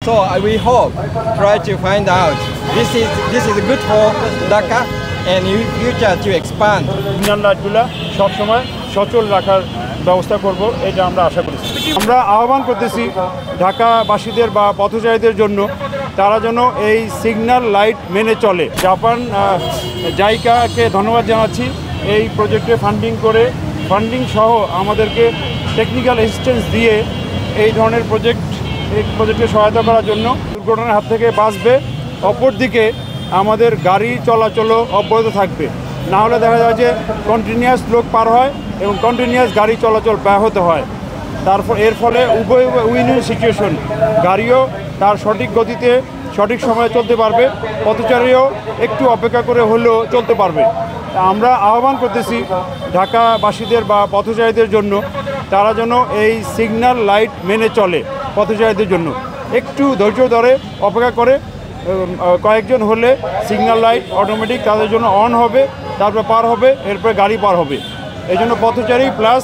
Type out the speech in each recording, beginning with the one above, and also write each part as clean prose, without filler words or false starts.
we hope try to find out this is good for Dhaka and in future to expand. Signal লাইটগুলো সবসময় সচল রাখার ব্যবস্থা করব, এটা আমরা আশা করছি। আমরা আহ্বান করতেছি ঢাকাবাসীদের বা পথচারীদের জন্য তারা যেন এই সিগন্যাল লাইট মেনে চলে। জাপান জাইকাকে ধন্যবাদ জানাচ্ছি এই প্রজেক্টে ফান্ডিং সহ আমাদেরকে টেকনিক্যাল অ্যাসিস্ট্যান্স দিয়ে এই ধরনের প্রজেক্টে সহায়তা করার জন্য। দুর্ঘটনার হাত থেকে বাঁচবে, অপরদিকে আমাদের গাড়ি চলাচলও অব্যাহত থাকবে। না হলে দেখা যায় যে কন্টিনিউয়াস লোক পার হয় এবং কন্টিনিউয়াস গাড়ি চলাচল ব্যাহত হয়। তারপর এর ফলে উভয় উইন সিচুয়েশন, গাড়িও তার সঠিক গতিতে সঠিক সময়ে চলতে পারবে, পথচারীও একটু অপেক্ষা করে হলেও চলতে পারবে। আমরা আহ্বান করতেছি ঢাকাবাসীদের বা পথচারীদের জন্য তারা যেন এই সিগন্যাল লাইট মেনে চলে। পথচারীদের জন্য একটু ধৈর্য ধরে অপেক্ষা করে, কয়েকজন হলে সিগন্যাল লাইট অটোমেটিক তাদের জন্য অন হবে, তারপর পার হবে, এরপরে গাড়ি পার হবে। এই জন্য পথচারী প্লাস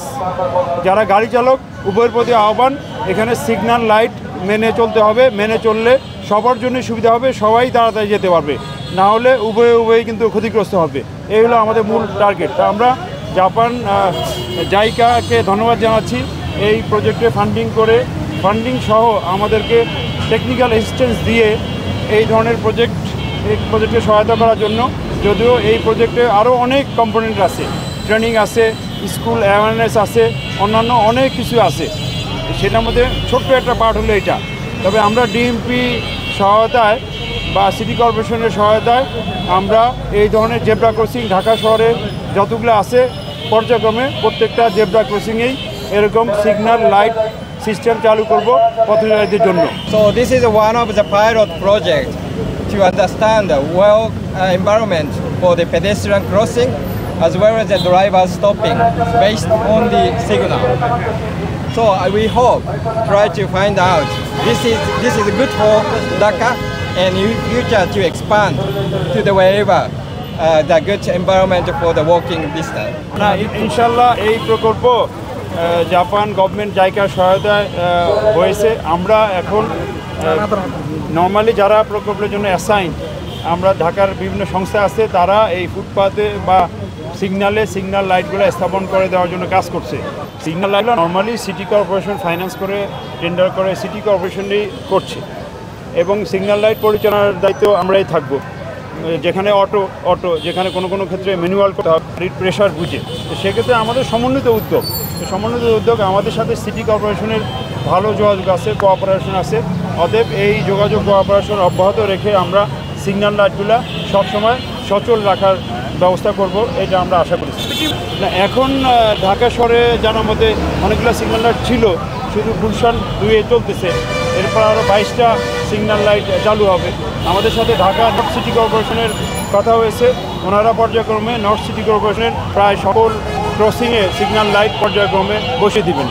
যারা গাড়ি চালক উভয়ের প্রতি আহ্বান, এখানে সিগন্যাল লাইট মেনে চলতে হবে। মেনে চললে সবার জন্য সুবিধা হবে, সবাই তাড়াতাড়ি যেতে পারবে। না হলে উভয়ে কিন্তু ক্ষতিগ্রস্ত হবে। এই হলো আমাদের মূল টার্গেট। তা আমরা জাপান জাইকাকে ধন্যবাদ জানাচ্ছি এই প্রজেক্টে ফান্ডিং সহ আমাদেরকে টেকনিক্যাল অ্যাসিস্ট্যান্স দিয়ে এই ধরনের প্রজেক্টে সহায়তা করার জন্য। যদিও এই প্রজেক্টে আরও অনেক কম্পোনেন্ট আছে, ট্রেনিং আছে, স্কুল অ্যাওয়ারনেস আছে, অন্যান্য অনেক কিছু আছে। সেটার মধ্যে ছোট্ট একটা পার্ট হলো এটা। তবে আমরা ডিএমপি সহায়তায় বা সিটি কর্পোরেশনের সহায়তায় আমরা এই ধরনের জেব্রা ক্রসিং ঢাকা শহরে যতগুলো আছে পর্যায়ক্রমে প্রত্যেকটা জেব্রা ক্রসিংয়েই এরকম সিগন্যাল লাইট সিস্টেম চালু করব পথচারীদের জন্য। So this is one of the pilot project to understand the well environment for the pedestrian crossing as well as the driver stopping based on the signal. So we hope try to find out this is good for Dhaka and in future to expand to the wherever the good environment for the walking distance. না, ইনশাল্লাহ এই প্রকল্প Japan government জাইকার সহায়তায় হয়েছে। আমরা এখন normally যারা প্রকল্পের জন্য অ্যাসাইন, আমরা ঢাকার বিভিন্ন সংস্থা আছে, তারা এই ফুটপাতে বা সিগন্যাল লাইটগুলো স্থাপন করে দেওয়ার জন্য কাজ করছে। সিগন্যাল লাইটগুলো নর্মালি সিটি কর্পোরেশন ফাইন্যান্স করে টেন্ডার করে সিটি কর্পোরেশনই করছে এবং সিগন্যাল লাইট পরিচালনার দায়িত্ব আমরাই থাকবো। যেখানে অটো যেখানে কোনো ক্ষেত্রে ম্যানুয়াল করতে হবে প্রেশার বুঝে, তো সেক্ষেত্রে আমাদের সমন্বিত উদ্যোগ আমাদের সাথে সিটি কর্পোরেশনের ভালো যোগাযোগ আছে, কোঅপারেশন আছে। অতএব এই যোগাযোগ কোঅপারেশন অব্যাহত রেখে আমরা সিগন্যাল লাইটগুলো সবসময় সচল রাখার ব্যবস্থা করব, এটা আমরা আশা করছি। না, এখন ঢাকা শহরে জানার মধ্যে অনেকগুলো সিগন্যাল লাইট ছিল, শুধু গুলশান 2-এ চলতেছে। এরপর আরও 22টা সিগন্যাল লাইট চালু হবে। আমাদের সাথে ঢাকা নর্থ সিটি কর্পোরেশনের কথা হয়েছে, ওনারা পর্যায়ক্রমে নর্থ সিটি কর্পোরেশনের প্রায় সকল ক্রসিংয়ে সিগন্যাল লাইট পর্যায়ক্রমে বসিয়ে দিবেন।